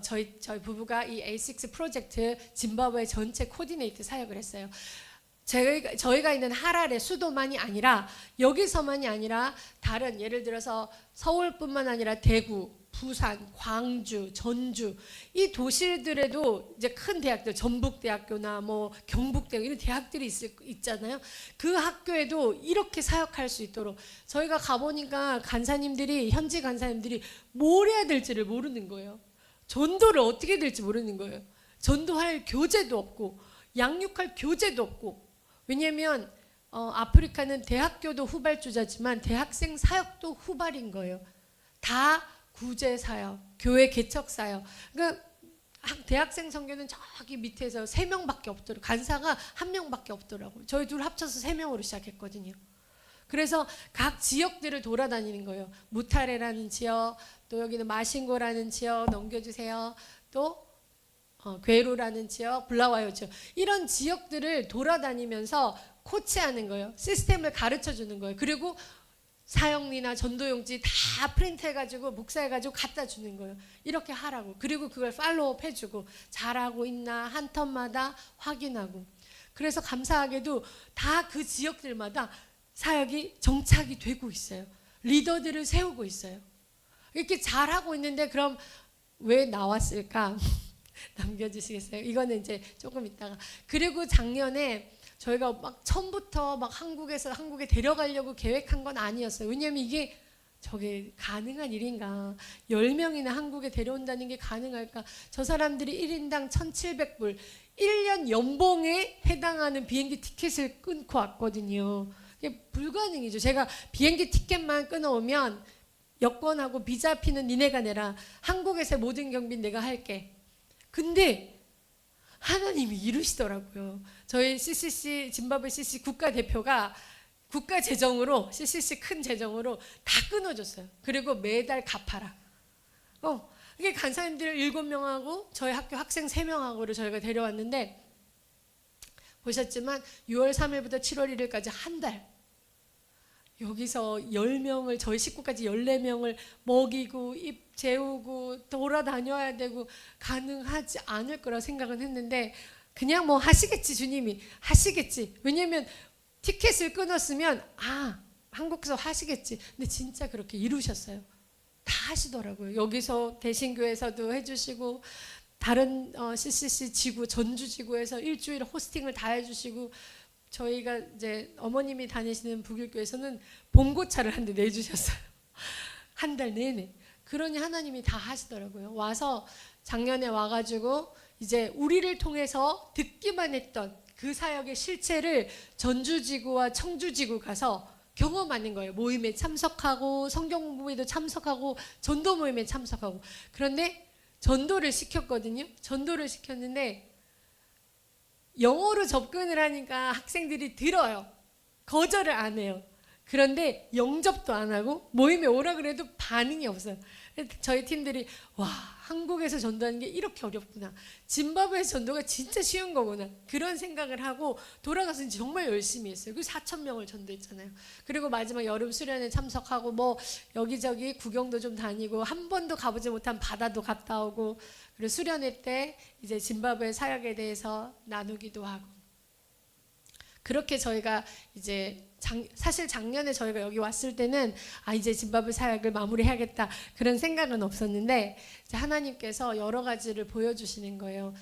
Speaker 2: 저희 부부가 이 A6 프로젝트 짐바브웨 전체 코디네이트 사역을 했어요. 저희가 있는 하랄의 수도만이 아니라 여기서만이 아니라 다른 예를 들어서 서울뿐만 아니라 대구, 부산, 광주, 전주 이 도시들에도 이제 큰 대학들 전북대학교나 뭐 경북대학 이런 대학들이 있잖아요. 그 학교에도 이렇게 사역할 수 있도록 저희가 가보니까 현지 간사님들이 뭘 해야 될지를 모르는 거예요. 전도를 어떻게 될지 모르는 거예요. 전도할 교재도 없고 양육할 교재도 없고 왜냐하면 아프리카는 대학교도 후발주자지만 대학생 사역도 후발인 거예요. 다 구제 사역, 교회 개척 사역. 그러니까 대학생 선교는 저기 밑에서 3명밖에 없더라고요. 간사가 1명밖에 없더라고요. 저희 둘 합쳐서 3명으로 시작했거든요. 그래서 각 지역들을 돌아다니는 거예요. 무타레라는 지역, 또 여기는 마신고라는 지역 넘겨주세요. 또 괴루라는 지역, 블라와요 지역 이런 지역들을 돌아다니면서 코치하는 거예요. 시스템을 가르쳐주는 거예요. 그리고 사역리나 전도용지 다 프린트해가지고 복사해가지고 갖다 주는 거예요. 이렇게 하라고. 그리고 그걸 팔로우업 해주고 잘하고 있나 한 턴마다 확인하고. 그래서 감사하게도 다 그 지역들마다 사역이 정착이 되고 있어요. 리더들을 세우고 있어요. 이렇게 잘하고 있는데 그럼 왜 나왔을까? 남겨주시겠어요? 이거는 이제 조금 있다가. 그리고 작년에 저희가 막 처음부터 막 한국에 데려가려고 계획한 건 아니었어요. 왜냐하면 이게 저게 가능한 일인가? 10명이나 한국에 데려온다는 게 가능할까? 저 사람들이 1인당 1,700불 1년 연봉에 해당하는 비행기 티켓을 끊고 왔거든요. 이게 불가능이죠. 제가 비행기 티켓만 끊어오면 여권하고 비자 피는 니네가 내라. 한국에서 모든 경비 내가 할게. 근데 하나님이 이루시더라고요. 저희 CCC 짐바브웨 CCC 국가대표가 국가 재정으로 CCC 큰 재정으로 다 끊어줬어요. 그리고 매달 갚아라. 이게 간사님들 7명하고 저희 학교 학생 3명하고를 저희가 데려왔는데 보셨지만 6월 3일부터 7월 1일까지 한 달 여기서 10명을 저희 식구까지 14명을 먹이고 입 재우고 돌아다녀야 되고 가능하지 않을 거라 생각은 했는데 그냥 뭐 하시겠지 주님이 하시겠지. 왜냐면 티켓을 끊었으면 한국에서 하시겠지. 근데 진짜 그렇게 이루셨어요. 다 하시더라고요. 여기서 대신교에서도 해주시고 다른 CCC 지구 전주 지구에서 일주일 호스팅을 다 해주시고 저희가 이제 어머님이 다니시는 북일교에서는 봉고차를 한 대 내주셨어요. 한 달 내내. 그러니 하나님이 다 하시더라고요. 와서 작년에 와가지고 이제 우리를 통해서 듣기만 했던 그 사역의 실체를 전주지구와 청주지구 가서 경험하는 거예요. 모임에 참석하고 성경 공부에도 참석하고 전도 모임에 참석하고. 그런데 전도를 시켰거든요. 전도를 시켰는데 영어로 접근을 하니까 학생들이 들어요. 거절을 안 해요. 그런데 영접도 안 하고 모임에 오라 그래도 반응이 없어요. 저희 팀들이 와, 한국에서 전도하는 게 이렇게 어렵구나. 짐바브웨에서 전도가 진짜 쉬운 거구나. 그런 생각을 하고 돌아가서 정말 열심히 했어요. 그 4,000명을 전도했잖아요. 그리고 마지막 여름 수련회 참석하고 뭐 여기저기 구경도 좀 다니고 한 번도 가보지 못한 바다도 갔다 오고 그리고 수련회 때 이제 짐바브웨 사역에 대해서 나누기도 하고 그렇게 저희가 이제 사실 작년에 저희가 여기 왔을 때는 이제 짐바브웨 사역을 마무리해야겠다 그런 생각은 없었는데 이제 하나님께서 여러 가지를 보여주시는 거예요.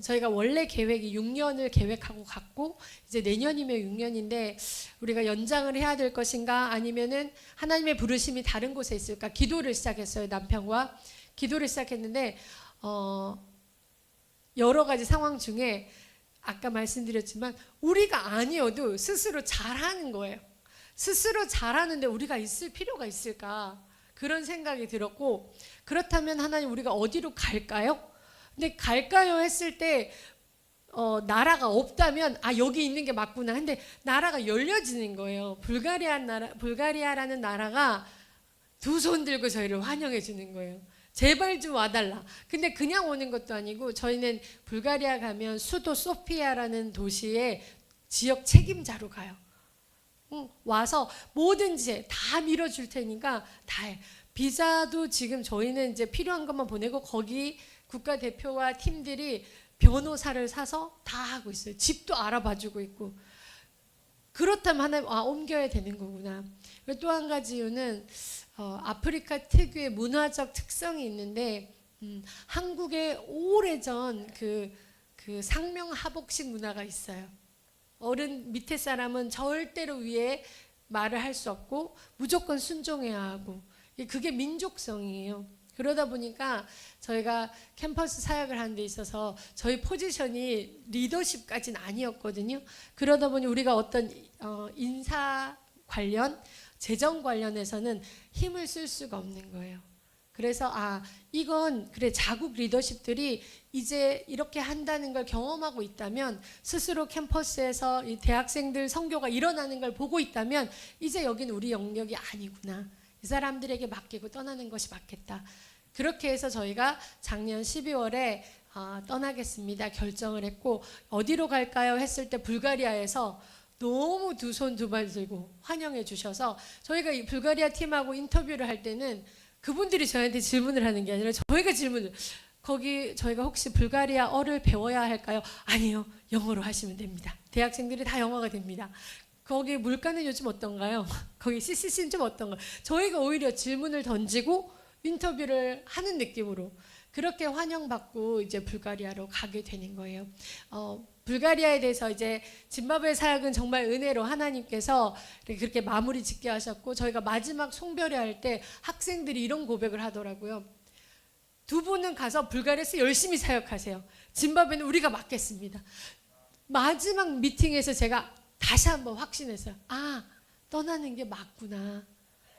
Speaker 2: 저희가 원래 계획이 6년을 계획하고 갔고 이제 내년이면 6년인데 우리가 연장을 해야 될 것인가 아니면은 하나님의 부르심이 다른 곳에 있을까 기도를 시작했어요. 남편과 기도를 시작했는데 여러 가지 상황 중에 아까 말씀드렸지만 우리가 아니어도 스스로 잘하는 거예요. 스스로 잘하는데 우리가 있을 필요가 있을까 그런 생각이 들었고 그렇다면 하나님 우리가 어디로 갈까요? 근데 갈까요 했을 때 나라가 없다면 여기 있는 게 맞구나. 근데 나라가 열려지는 거예요. 불가리아라는 나라가 두 손 들고 저희를 환영해 주는 거예요. 제발 좀 와달라. 근데 그냥 오는 것도 아니고 저희는 불가리아 가면 수도 소피아라는 도시에 지역 책임자로 가요. 와서 뭐든지 다 밀어줄 테니까 다 해. 비자도 지금 저희는 이제 필요한 것만 보내고 거기 국가대표와 팀들이 변호사를 사서 다 하고 있어요. 집도 알아봐주고 있고. 그렇다면 하나님 옮겨야 되는 거구나. 또 한 가지 이유는 아프리카 특유의 문화적 특성이 있는데 한국의 오래전 그 상명하복식 문화가 있어요. 어른 밑에 사람은 절대로 위에 말을 할 수 없고 무조건 순종해야 하고 그게 민족성이에요. 그러다 보니까 저희가 캠퍼스 사역을 하는 데 있어서 저희 포지션이 리더십까지는 아니었거든요. 그러다 보니 우리가 어떤 인사 관련 재정 관련해서는 힘을 쓸 수가 없는 거예요. 그래서 이건 그래 자국 리더십들이 이제 이렇게 한다는 걸 경험하고 있다면 스스로 캠퍼스에서 이 대학생들 선교가 일어나는 걸 보고 있다면 이제 여긴 우리 영역이 아니구나. 이 사람들에게 맡기고 떠나는 것이 맞겠다. 그렇게 해서 저희가 작년 12월에 떠나겠습니다 결정을 했고 어디로 갈까요 했을 때 불가리아에서 너무 두 손 두 발 들고 환영해 주셔서 저희가 이 불가리아 팀하고 인터뷰를 할 때는 그분들이 저희한테 질문을 하는 게 아니라 저희가 질문을 거기 저희가 혹시 불가리아어를 배워야 할까요? 아니요. 영어로 하시면 됩니다. 대학생들이 다 영어가 됩니다. 거기 물가는 요즘 어떤가요? 거기 CCC는 좀 어떤가요? 저희가 오히려 질문을 던지고 인터뷰를 하는 느낌으로 그렇게 환영받고 이제 불가리아로 가게 되는 거예요. 불가리아에 대해서 이제 짐바브웨 사역은 정말 은혜로 하나님께서 그렇게 마무리 짓게 하셨고 저희가 마지막 송별회 할 때 학생들이 이런 고백을 하더라고요. 두 분은 가서 불가리아에서 열심히 사역하세요. 짐바브웨는 우리가 맡겠습니다. 마지막 미팅에서 제가 다시 한번 확신했어요. 떠나는 게 맞구나.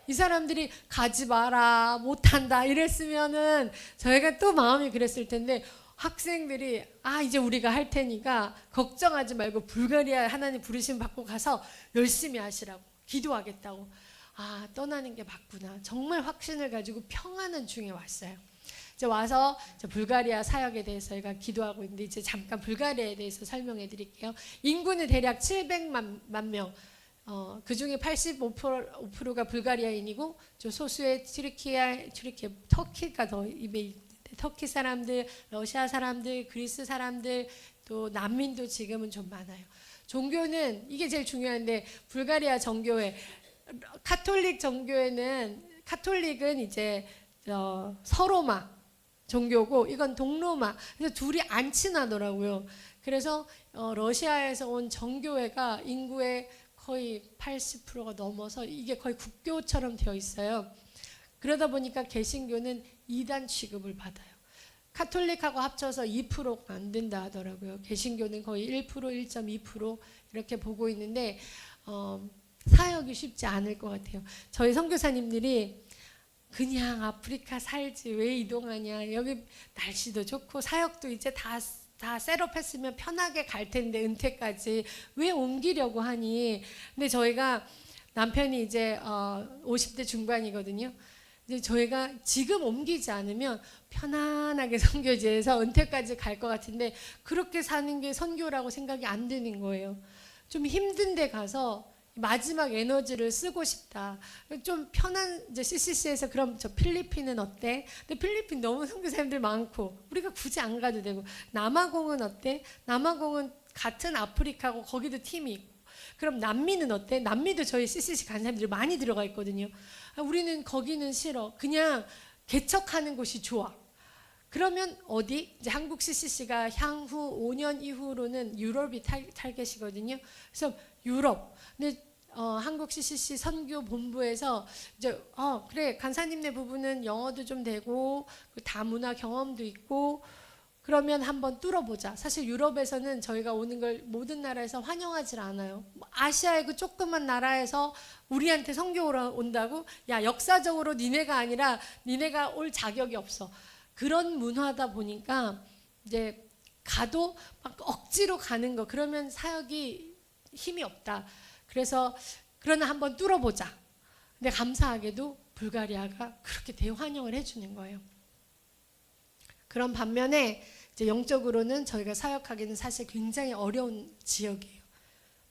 Speaker 2: 이 사람들이 가지 마라 못한다 이랬으면은 저희가 또 마음이 그랬을 텐데 학생들이 이제 우리가 할 테니까 걱정하지 말고 불가리아 하나님 부르심 받고 가서 열심히 하시라고 기도하겠다고. 떠나는 게 맞구나. 정말 확신을 가지고 평안한 중에 왔어요. 이제 와서 불가리아 사역에 대해서 저희가 기도하고 있는데 이제 잠깐 불가리아에 대해서 설명해 드릴게요. 인구는 대략 700만 명. 그 중에 85%가 불가리아인이고 소수의 터키가 더 입에 있는데 터키 사람들, 러시아 사람들, 그리스 사람들, 또 난민도 지금은 좀 많아요. 종교는 이게 제일 중요한데 불가리아 정교회, 카톨릭 정교회는 카톨릭은 이제 서로마 종교고 이건 동로마. 그래서 둘이 안 친하더라고요. 그래서 러시아에서 온 정교회가 인구의 거의 80%가 넘어서 이게 거의 국교처럼 되어 있어요. 그러다 보니까 개신교는 이단 취급을 받아요. 카톨릭하고 합쳐서 2%가 안 된다 하더라고요. 개신교는 거의 1%, 1.2% 이렇게 보고 있는데 사역이 쉽지 않을 것 같아요. 저희 선교사님들이 그냥 아프리카 살지 왜 이동하냐. 여기 날씨도 좋고 사역도 이제 다 셋업했으면 편하게 갈 텐데 은퇴까지 왜 옮기려고 하니. 근데 저희가 남편이 이제 50대 중반이거든요. 이제 저희가 지금 옮기지 않으면 편안하게 선교지에서 은퇴까지 갈 것 같은데 그렇게 사는 게 선교라고 생각이 안 드는 거예요. 좀 힘든 데 가서 마지막 에너지를 쓰고 싶다. 좀 편한 이제 CCC에서 그럼 저 필리핀은 어때? 근데 필리핀 너무 선교사님들 많고 우리가 굳이 안 가도 되고. 남아공은 어때? 남아공은 같은 아프리카고 거기도 팀이 있고. 그럼 남미는 어때? 남미도 저희 CCC 간 사람들이 많이 들어가 있거든요. 우리는 거기는 싫어. 그냥 개척하는 곳이 좋아. 그러면 어디? 이제 한국 CCC가 향후 5년 이후로는 유럽이 타겟이거든요. 그래서 유럽. 근데 한국 CCC 선교 본부에서 이제 그래 간사님네 부부는 영어도 좀 되고 다문화 경험도 있고 그러면 한번 뚫어보자. 사실 유럽에서는 저희가 오는 걸 모든 나라에서 환영하지 않아요. 아시아의 그 조그만 나라에서 우리한테 선교로 온다고? 야, 역사적으로 니네가 아니라 니네가 올 자격이 없어. 그런 문화다 보니까 이제 가도 막 억지로 가는 거. 그러면 사역이 힘이 없다. 그래서 그러나 한번 뚫어보자. 근데 감사하게도 불가리아가 그렇게 대환영을 해주는 거예요. 그런 반면에 이제 영적으로는 저희가 사역하기는 사실 굉장히 어려운 지역이에요.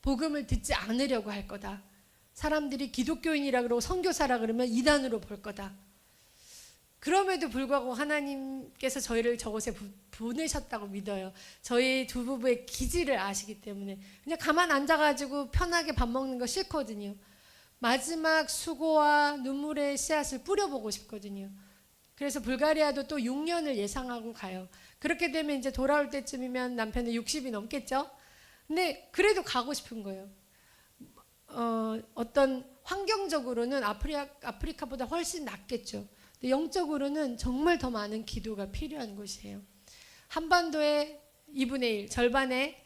Speaker 2: 복음을 듣지 않으려고 할 거다. 사람들이 기독교인이라 그러고 선교사라 그러면 이단으로 볼 거다. 그럼에도 불구하고 하나님께서 저희를 저곳에 보내셨다고 믿어요. 저희 두 부부의 기질을 아시기 때문에 그냥 가만 앉아가지고 편하게 밥 먹는 거 싫거든요. 마지막 수고와 눈물의 씨앗을 뿌려보고 싶거든요. 그래서 불가리아도 또 6년을 예상하고 가요. 그렇게 되면 이제 돌아올 때쯤이면 남편은 60이 넘겠죠. 근데 그래도 가고 싶은 거예요. 어떤 환경적으로는 아프리카보다 훨씬 낫겠죠. 영적으로는 정말 더 많은 기도가 필요한 곳이에요. 한반도의 2분의 1, 절반의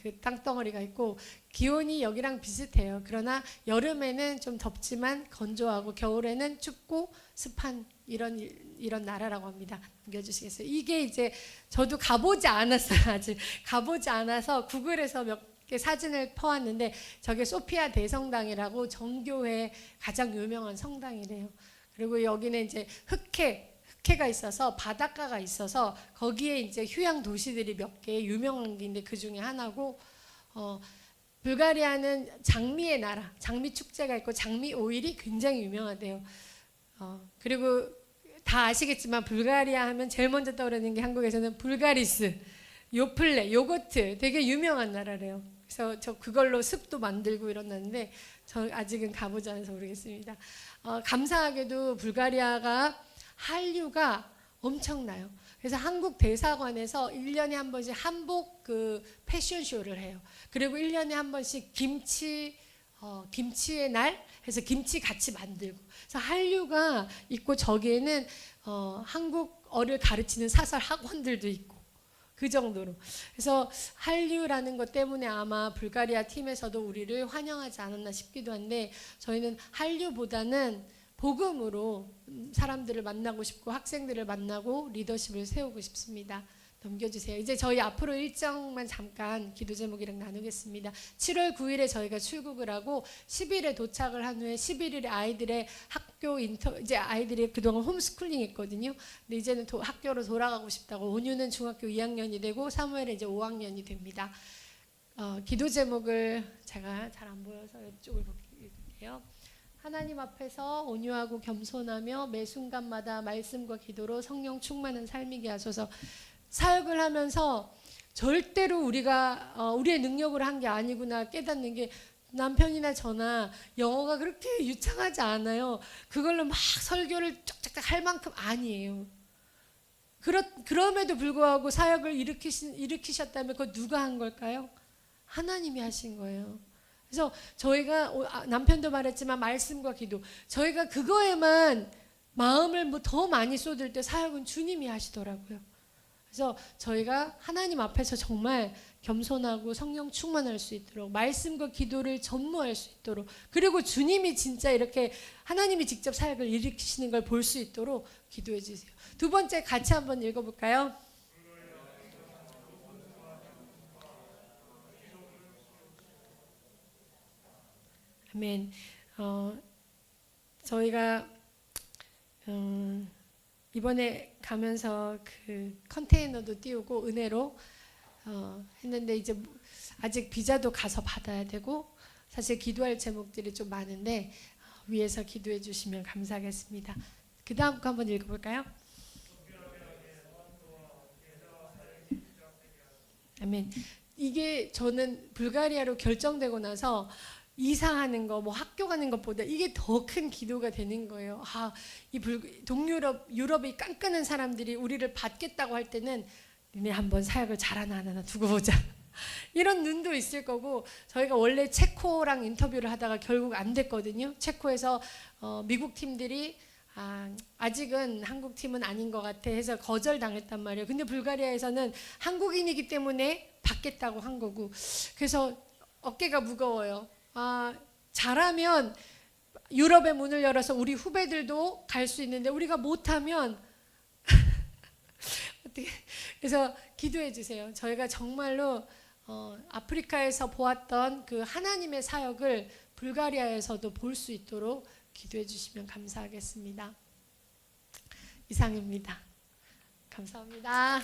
Speaker 2: 그 땅덩어리가 있고 기온이 여기랑 비슷해요. 그러나 여름에는 좀 덥지만 건조하고 겨울에는 춥고 습한 이런 나라라고 합니다. 남겨주시겠어요? 이게 이제 저도 가보지 않았어요. 아직 가보지 않아서 구글에서 몇 개 사진을 퍼왔는데 저게 소피아 대성당이라고 정교회 가장 유명한 성당이래요. 그리고 여기는 이제 흑해가 있어서 바닷가가 있어서 거기에 이제 휴양 도시들이 몇 개 유명한 게 있는데 그 중에 하나고 불가리아는 장미의 나라, 장미 축제가 있고 장미 오일이 굉장히 유명하대요. 그리고 다 아시겠지만 불가리아 하면 제일 먼저 떠오르는 게 한국에서는 불가리스, 요플레, 요거트 되게 유명한 나라래요. 그래서 저 그걸로 습도 만들고 이러는데 저 아직은 가보지 않아서 모르겠습니다. 감사하게도 불가리아가 한류가 엄청나요. 그래서 한국 대사관에서 1년에 한 번씩 한복 그 패션쇼를 해요. 그리고 1년에 한 번씩 김치의 날 해서 김치 같이 만들고. 그래서 한류가 있고 저기에는 한국어를 가르치는 사설 학원들도 있고 그 정도로. 그래서 한류라는 것 때문에 아마 불가리아 팀에서도 우리를 환영하지 않았나 싶기도 한데 저희는 한류보다는 복음으로 사람들을 만나고 싶고 학생들을 만나고 리더십을 세우고 싶습니다. 넘겨주세요. 이제 저희 앞으로 일정만 잠깐 기도 제목이랑 나누겠습니다. 7월 9일에 저희가 출국을 하고 10일에 도착을 한 후에 11일에 아이들의 학교 이제 아이들이 그동안 홈스쿨링 했거든요. 근데 이제는 학교로 돌아가고 싶다고. 온유는 중학교 2학년이 되고 사무엘은 이제 5학년이 됩니다. 기도 제목을 제가 잘 안 보여서 이쪽을 볼게요. 하나님 앞에서 온유하고 겸손하며 매 순간마다 말씀과 기도로 성령 충만한 삶이게 하소서. 사역을 하면서 절대로 우리가 우리의 능력으로 한 게 아니구나 깨닫는 게, 남편이나 저나 영어가 그렇게 유창하지 않아요. 그걸로 막 설교를 쫙쫙쫙 할 만큼 아니에요. 그럼에도 불구하고 사역을 일으키셨다면 그거 누가 한 걸까요? 하나님이 하신 거예요. 그래서 저희가 남편도 말했지만 말씀과 기도, 저희가 그거에만 마음을 더 많이 쏟을 때 사역은 주님이 하시더라고요. 그래서 저희가 하나님 앞에서 정말 겸손하고 성령 충만할 수 있도록 말씀과 기도를 전무할 수 있도록, 그리고 주님이 진짜 이렇게 하나님이 직접 사역을 일으키시는 걸 볼 수 있도록 기도해 주세요. 두 번째 같이 한번 읽어볼까요? 아멘. 저희가 이번에 가면서 그 컨테이너도 띄우고 은혜로 했는데 이제 아직 비자도 가서 받아야 되고 사실 기도할 제목들이 좀 많은데 위에서 기도해 주시면 감사하겠습니다. 그 다음 거 한번 읽어볼까요? 아멘. 이게 저는 불가리아로 결정되고 나서 이사하는 거, 뭐 학교 가는 것보다 이게 더 큰 기도가 되는 거예요. 이 유럽의 깐깐한 사람들이 우리를 받겠다고 할 때는 니네 한번 사역을 잘하나 안 하나 두고 보자. 이런 눈도 있을 거고, 저희가 원래 체코랑 인터뷰를 하다가 결국 안 됐거든요. 체코에서 미국 팀들이 아직은 한국 팀은 아닌 것 같아 해서 거절당했단 말이에요. 근데 불가리아에서는 한국인이기 때문에 받겠다고 한 거고, 그래서 어깨가 무거워요. 잘하면 유럽의 문을 열어서 우리 후배들도 갈 수 있는데 우리가 못하면 어떻게? 그래서 기도해 주세요. 저희가 정말로 아프리카에서 보았던 그 하나님의 사역을 불가리아에서도 볼 수 있도록 기도해 주시면 감사하겠습니다. 이상입니다. 감사합니다.